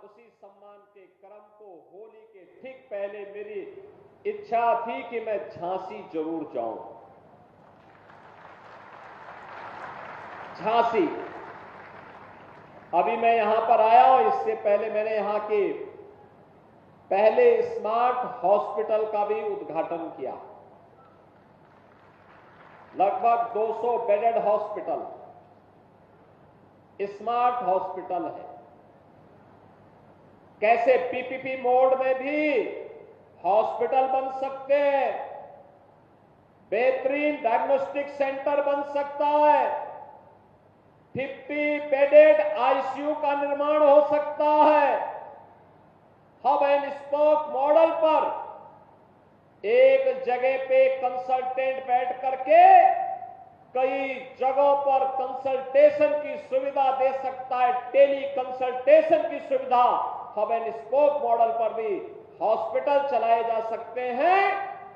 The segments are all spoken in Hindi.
उसी सम्मान के क्रम को होली के ठीक पहले मेरी इच्छा थी कि मैं झांसी जरूर जाऊं। झांसी, अभी मैं यहां पर आया हूं, इससे पहले मैंने यहां के पहले स्मार्ट हॉस्पिटल का भी उद्घाटन किया। लगभग 200 बेडेड हॉस्पिटल, स्मार्ट हॉस्पिटल है। कैसे पीपीपी मोड में भी हॉस्पिटल बन सकते हैं, बेहतरीन डायग्नोस्टिक सेंटर बन सकता है, 50 बेडेड आईसीयू का निर्माण हो सकता है। हब एंड स्पोक मॉडल पर एक जगह पे कंसल्टेंट बैठ करके कई जगहों पर कंसल्टेशन की सुविधा दे सकता है, टेली कंसल्टेशन की सुविधा। हब एंड स्पोक मॉडल पर भी हॉस्पिटल चलाए जा सकते हैं।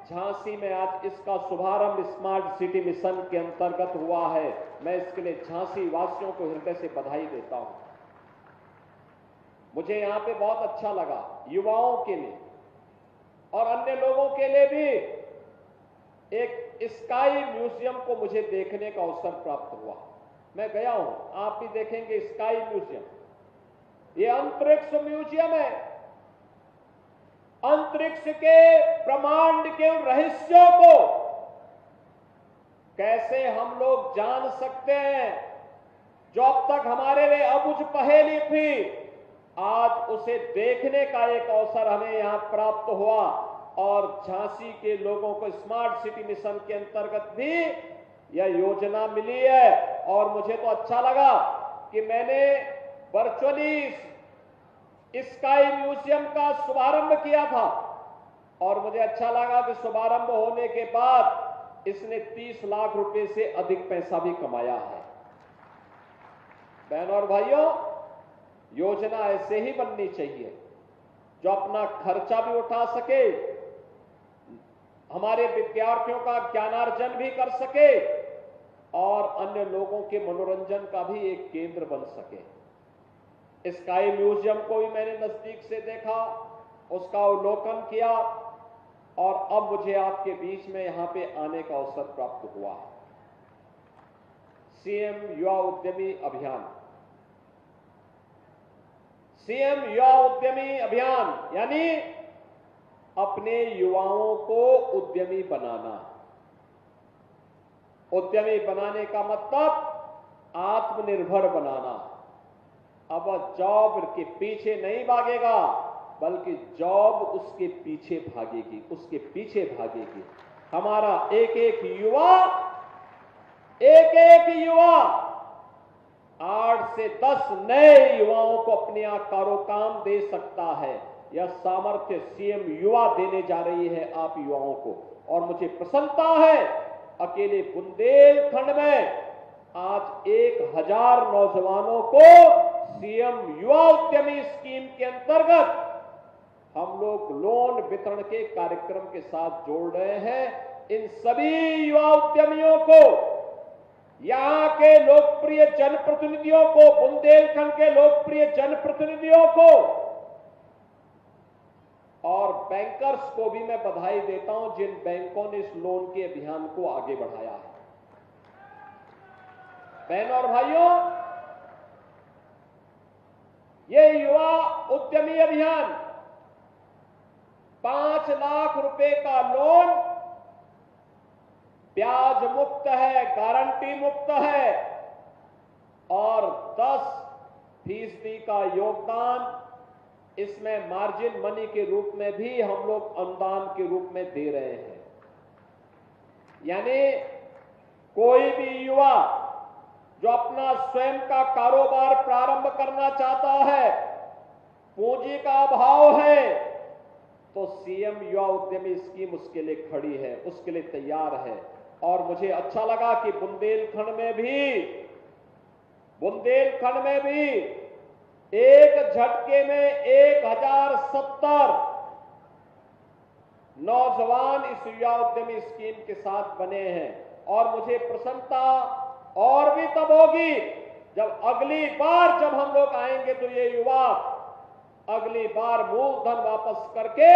झांसी में आज इसका शुभारंभ स्मार्ट सिटी मिशन के अंतर्गत हुआ है। मैं इसके लिए झांसी वासियों को हृदय से बधाई देता हूं। मुझे यहां पे बहुत अच्छा लगा, युवाओं के लिए और अन्य लोगों के लिए भी एक स्काई म्यूजियम को मुझे देखने का अवसर प्राप्त हुआ। मैं गया हूं, आप भी देखेंगे स्काई म्यूजियम। ये अंतरिक्ष म्यूजियम है। अंतरिक्ष के ब्रह्मांड के रहस्यों को कैसे हम लोग जान सकते हैं, जो अब तक हमारे लिए अबुझ पहेली थी, आज उसे देखने का एक अवसर हमें यहां प्राप्त हुआ। और झांसी के लोगों को स्मार्ट सिटी मिशन के अंतर्गत भी यह योजना मिली है। और मुझे तो अच्छा लगा कि मैंने वर्चुअली स्काई म्यूजियम का शुभारंभ किया था और मुझे अच्छा लगा कि शुभारंभ होने के बाद इसने 30 लाख रुपए से अधिक पैसा भी कमाया है। बहनों और भाइयों, योजना ऐसे ही बननी चाहिए जो अपना खर्चा भी उठा सके, हमारे विद्यार्थियों का ज्ञानार्जन भी कर सके और अन्य लोगों के मनोरंजन का भी एक केंद्र बन सके। स्काई म्यूजियम को भी मैंने नजदीक से देखा, उसका अवलोकन किया और अब मुझे आपके बीच में यहां पे आने का अवसर प्राप्त हुआ। सीएम युवा उद्यमी अभियान, सीएम युवा उद्यमी अभियान यानी अपने युवाओं को उद्यमी बनाना। उद्यमी बनाने का मतलब आत्मनिर्भर बनाना। अब जॉब के पीछे नहीं भागेगा, बल्कि जॉब उसके पीछे भागेगी, उसके पीछे भागेगी। हमारा एक एक युवा 8 से 10 नए युवाओं को अपने यहां कारोकाम दे सकता है। यह सामर्थ्य सीएम युवा देने जा रही है आप युवाओं को। और मुझे प्रसन्नता है, अकेले बुंदेलखंड में आज 1000 नौजवानों को सीएम युवा उद्यमी स्कीम के अंतर्गत हम लोग लोन वितरण के कार्यक्रम के साथ जोड़ रहे हैं। इन सभी युवा उद्यमियों को, यहां के लोकप्रिय जनप्रतिनिधियों को, बुंदेलखंड के लोकप्रिय जनप्रतिनिधियों को और बैंकर्स को भी मैं बधाई देता हूं, जिन बैंकों ने इस लोन के अभियान को आगे बढ़ाया है। बहनों और भाइयों, ये युवा उद्यमी अभियान 5 लाख रुपए का लोन ब्याज मुक्त है, गारंटी मुक्त है और 10% का योगदान इसमें मार्जिन मनी के रूप में भी हम लोग अनुदान के रूप में दे रहे हैं। यानी कोई भी युवा जो अपना स्वयं का कारोबार प्रारंभ करना चाहता है, पूंजी का अभाव है, तो सीएम युवा उद्यमी स्कीम उसके लिए खड़ी है, उसके लिए तैयार है। और मुझे अच्छा लगा कि बुंदेलखंड में भी एक झटके में 1070 नौजवान इस युवा उद्यमी स्कीम के साथ बने हैं। और मुझे प्रसन्नता और भी तब होगी जब अगली बार जब हम लोग आएंगे तो ये युवा अगली बार मूलधन वापस करके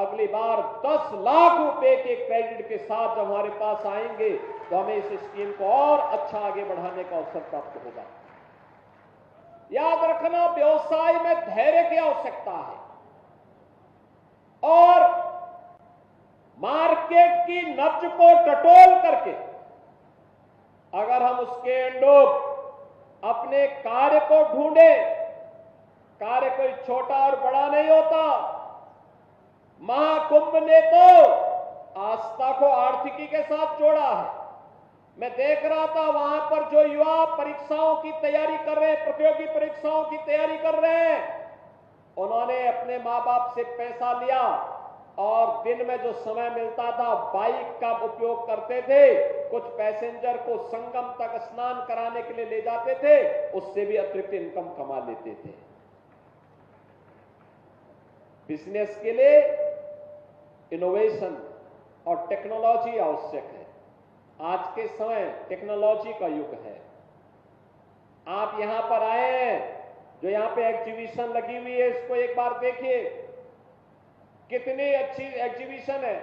अगली बार 10 लाख रुपए के क्रेडिट के साथ जब हमारे पास आएंगे तो हमें इस स्कीम को और अच्छा आगे बढ़ाने का अवसर प्राप्त होगा। याद रखना, व्यवसाय में धैर्य की आवश्यकता है और मार्केट की नब्ज को टटोल करके अगर हम उसके अनुरूप अपने कार्य को ढूंढे, कार्य कोई छोटा और बड़ा नहीं होता। महाकुंभ ने तो आस्था को आर्थिकी के साथ जोड़ा है। मैं देख रहा था वहां पर जो युवा परीक्षाओं की तैयारी कर रहे हैं, प्रतियोगी परीक्षाओं की तैयारी कर रहे हैं, उन्होंने अपने मां बाप से पैसा लिया और दिन में जो समय मिलता था बाइक का उपयोग करते थे। कुछ पैसेंजर को संगम तक स्नान कराने के लिए ले जाते थे, उससे भी अतिरिक्त इनकम कमा लेते थे। बिजनेस के लिए इनोवेशन और टेक्नोलॉजी आवश्यक है। आज के समय टेक्नोलॉजी का युग है। आप यहां पर आए हैं, जो यहां पे एग्जीबिशन लगी हुई है, इसको एक बार देखिए, कितनी अच्छी एग्जीबिशन है।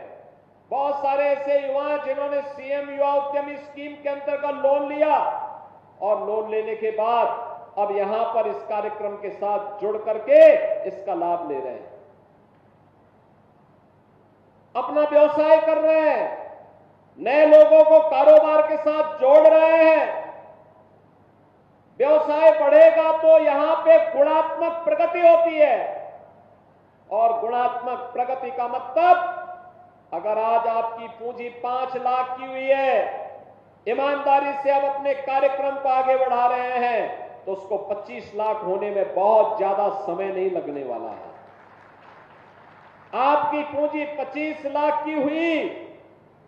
बहुत सारे ऐसे युवा जिन्होंने सीएम युवा उद्यमी स्कीम के अंतर्गत लोन लिया और लोन लेने के बाद अब यहां पर इस कार्यक्रम के साथ जुड़ करके इसका लाभ ले रहे हैं, अपना व्यवसाय कर रहे हैं, नए लोगों को कारोबार के साथ जोड़ रहे हैं। व्यवसाय बढ़ेगा तो यहां पे गुणात्मक प्रगति होती है और गुणात्मक प्रगति का मतलब, अगर आज आपकी पूंजी 5 लाख की हुई है, ईमानदारी से आप अपने कार्यक्रम को आगे बढ़ा रहे हैं तो उसको 25 लाख होने में बहुत ज्यादा समय नहीं लगने वाला है। आपकी पूंजी 25 लाख की हुई,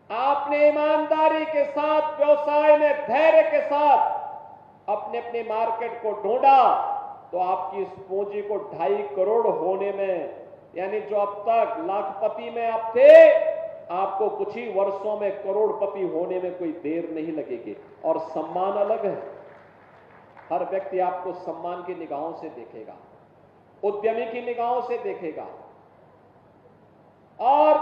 आपने ईमानदारी के साथ व्यवसाय में धैर्य के साथ अपने अपने मार्केट को ढूंढा तो आपकी इस पूंजी को 2.5 करोड़ होने में, यानी जो अब तक लाखपति में आप थे, आपको कुछ ही वर्षों में करोड़पति होने में कोई देर नहीं लगेगी। और सम्मान अलग है, हर व्यक्ति आपको सम्मान की निगाहों से देखेगा, उद्यमी की निगाहों से देखेगा और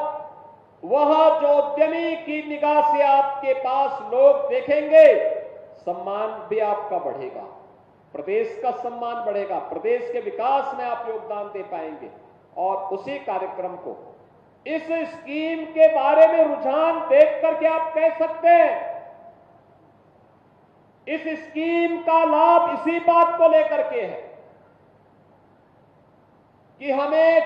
वह जो उद्यमी की निगाह से आपके पास लोग देखेंगे, सम्मान भी आपका बढ़ेगा, प्रदेश का सम्मान बढ़ेगा, प्रदेश के विकास में आप योगदान दे पाएंगे। और उसी कार्यक्रम को, इस स्कीम के बारे में रुझान देख करके आप कह सकते हैं, इस स्कीम का लाभ इसी बात को लेकर के है कि हमें